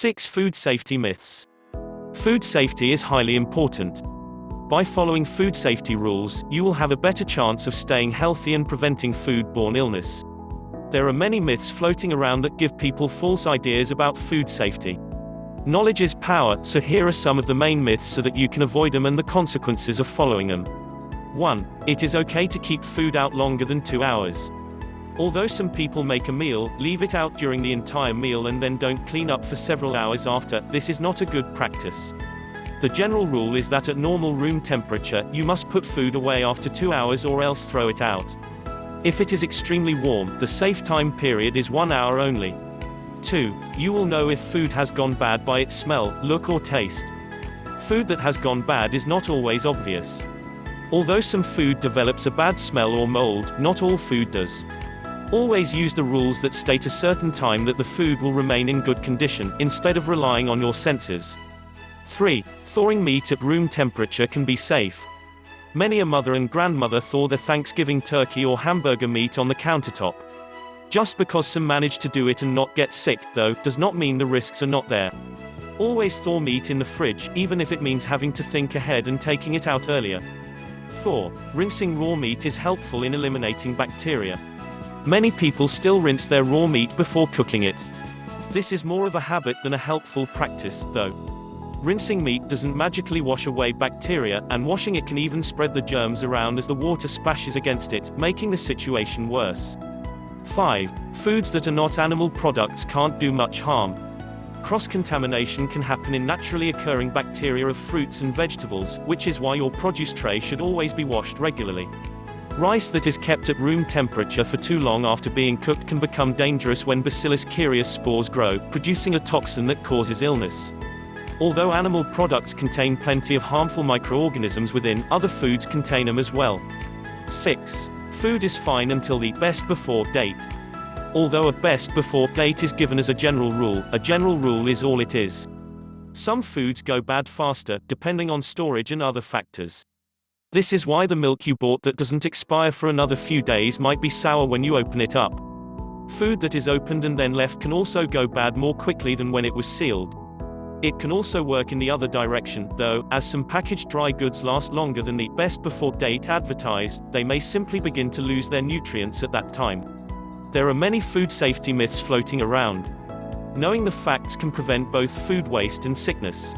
6 Food safety myths. Food safety is highly important. By following food safety rules, you will have a better chance of staying healthy and preventing food-borne illness. There are many myths floating around that give people false ideas about food safety. Knowledge is power, so here are some of the main myths so that you can avoid them and the consequences of following them. 1. It is okay to keep food out longer than 2 hours. Although some people make a meal, leave it out during the entire meal and then don't clean up for several hours after, this is not a good practice. The general rule is that at normal room temperature, you must put food away after 2 hours or else throw it out. If it is extremely warm, the safe time period is 1 hour only. 2. You will know if food has gone bad by its smell, look or taste. Food that has gone bad is not always obvious. Although some food develops a bad smell or mold, not all food does. Always use the rules that state a certain time that the food will remain in good condition, instead of relying on your senses. 3. Thawing meat at room temperature can be safe. Many a mother and grandmother thaw their Thanksgiving turkey or hamburger meat on the countertop. Just because some manage to do it and not get sick, though, does not mean the risks are not there. Always thaw meat in the fridge, even if it means having to think ahead and taking it out earlier. 4. Rinsing raw meat is helpful in eliminating bacteria. Many people still rinse their raw meat before cooking it. This is more of a habit than a helpful practice, though. Rinsing meat doesn't magically wash away bacteria, and washing it can even spread the germs around as the water splashes against it, making the situation worse. 5. Foods that are not animal products can't do much harm. Cross-contamination can happen in naturally occurring bacteria of fruits and vegetables, which is why your produce tray should always be washed regularly. Rice that is kept at room temperature for too long after being cooked can become dangerous when Bacillus cereus spores grow, producing a toxin that causes illness. Although animal products contain plenty of harmful microorganisms within, other foods contain them as well. 6. Food is fine until the best before date. Although a best before date is given as a general rule is all it is. Some foods go bad faster, depending on storage and other factors. This is why the milk you bought that doesn't expire for another few days might be sour when you open it up. Food that is opened and then left can also go bad more quickly than when it was sealed. It can also work in the other direction, though, as some packaged dry goods last longer than the best before date advertised, they may simply begin to lose their nutrients at that time. There are many food safety myths floating around. Knowing the facts can prevent both food waste and sickness.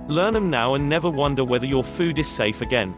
Learn them now and never wonder whether your food is safe again.